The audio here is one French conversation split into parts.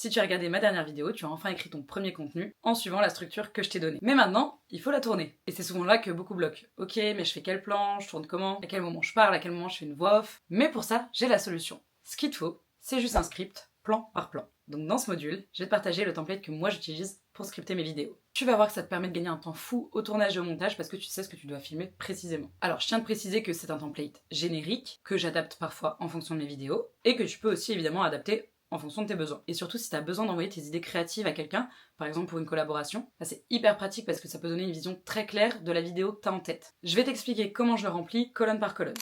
Si tu as regardé ma dernière vidéo, tu as enfin écrit ton premier contenu en suivant la structure que je t'ai donnée. Mais maintenant, il faut la tourner. Et c'est souvent là que beaucoup bloquent. Ok, mais je fais quel plan, je tourne comment, à quel moment je parle, à quel moment je fais une voix off. Mais pour ça, j'ai la solution. Ce qu'il te faut, c'est juste un script, plan par plan. Donc dans ce module, je vais te partager le template que moi j'utilise pour scripter mes vidéos. Tu vas voir que ça te permet de gagner un temps fou au tournage et au montage parce que tu sais ce que tu dois filmer précisément. Alors je tiens à te préciser que c'est un template générique, que j'adapte parfois en fonction de mes vidéos, et que tu peux aussi évidemment adapter en fonction de tes besoins. Et surtout si tu as besoin d'envoyer tes idées créatives à quelqu'un, par exemple pour une collaboration, c'est hyper pratique parce que ça peut donner une vision très claire de la vidéo que tu as en tête. Je vais t'expliquer comment je le remplis colonne par colonne.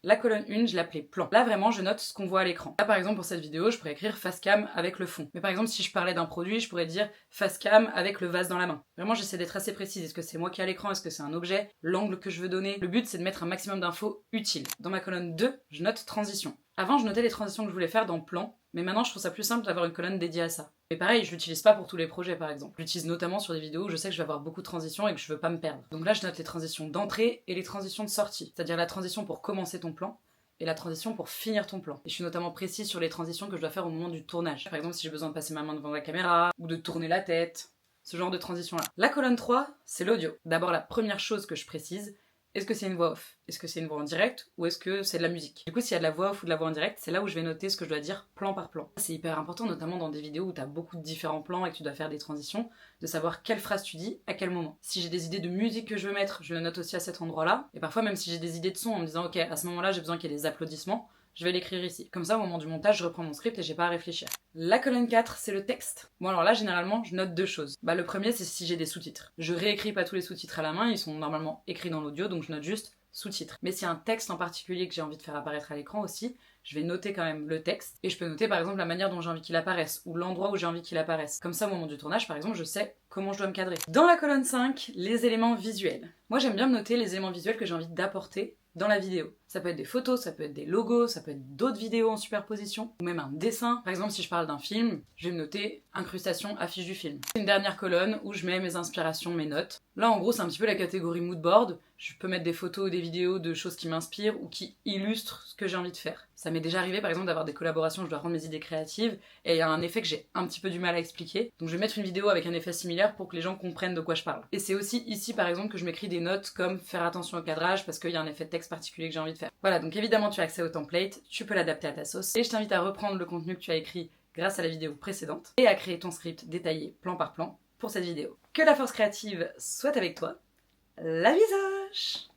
La colonne 1, je l'appelais plan. Là vraiment, je note ce qu'on voit à l'écran. Là par exemple pour cette vidéo, je pourrais écrire face cam avec le fond. Mais par exemple si je parlais d'un produit, je pourrais dire face cam avec le vase dans la main. Vraiment j'essaie d'être assez précise. Est-ce que c'est moi qui ai à l'écran? Est-ce que c'est un objet? L'angle que je veux donner? Le but c'est de mettre un maximum d'infos utiles. Dans ma colonne 2, je note transition. Avant je notais les transitions que je voulais faire dans plan, mais maintenant je trouve ça plus simple d'avoir une colonne dédiée à ça. Mais pareil, je l'utilise pas pour tous les projets par exemple. Je l'utilise notamment sur des vidéos où je sais que je vais avoir beaucoup de transitions et que je veux pas me perdre. Donc là je note les transitions d'entrée et les transitions de sortie. C'est-à-dire la transition pour commencer ton plan et la transition pour finir ton plan. Et je suis notamment précise sur les transitions que je dois faire au moment du tournage. Par exemple si j'ai besoin de passer ma main devant la caméra, ou de tourner la tête, ce genre de transition là. La colonne 3, c'est l'audio. D'abord la première chose que je précise, est-ce que c'est une voix off? Est-ce que c'est une voix en direct? Ou est-ce que c'est de la musique? Du coup, s'il y a de la voix off ou de la voix en direct, c'est là où je vais noter ce que je dois dire plan par plan. C'est hyper important, notamment dans des vidéos où tu as beaucoup de différents plans et que tu dois faire des transitions, de savoir quelle phrase tu dis à quel moment. Si j'ai des idées de musique que je veux mettre, je le note aussi à cet endroit-là. Et parfois, même si j'ai des idées de son en me disant, ok, à ce moment-là, j'ai besoin qu'il y ait des applaudissements, je vais l'écrire ici. Comme ça, au moment du montage, je reprends mon script et j'ai pas à réfléchir. La colonne 4, c'est le texte. Bon alors là, généralement, je note deux choses. Le premier, c'est si j'ai des sous-titres. Je réécris pas tous les sous-titres à la main, ils sont normalement écrits dans l'audio, donc je note juste sous-titres. Mais s'il y a un texte en particulier que j'ai envie de faire apparaître à l'écran aussi, je vais noter quand même le texte, et je peux noter par exemple la manière dont j'ai envie qu'il apparaisse, ou l'endroit où j'ai envie qu'il apparaisse. Comme ça, au moment du tournage, par exemple, je sais comment je dois me cadrer. Dans la colonne 5, les éléments visuels. Moi, j'aime bien me noter les éléments visuels que j'ai envie d'apporter dans la vidéo. Ça peut être des photos, ça peut être des logos, ça peut être d'autres vidéos en superposition, ou même un dessin. Par exemple, si je parle d'un film, je vais me noter incrustation, affiche du film. Une dernière colonne où je mets mes inspirations, mes notes. Là, en gros, c'est un petit peu la catégorie mood board. Je peux mettre des photos ou des vidéos de choses qui m'inspirent ou qui illustrent ce que j'ai envie de faire. Ça m'est déjà arrivé, par exemple, d'avoir des collaborations où je dois rendre mes idées créatives et il y a un effet que j'ai un petit peu du mal à expliquer. Donc je vais mettre une vidéo avec un effet similaire pour que les gens comprennent de quoi je parle. Et c'est aussi ici, par exemple, que je m'écris des notes comme faire attention au cadrage parce qu'il y a un effet de texte particulier que j'ai envie de faire. Voilà, donc évidemment, tu as accès au template, tu peux l'adapter à ta sauce et je t'invite à reprendre le contenu que tu as écrit grâce à la vidéo précédente et à créer ton script détaillé plan par plan pour cette vidéo. Que la force créative soit avec toi. La visage!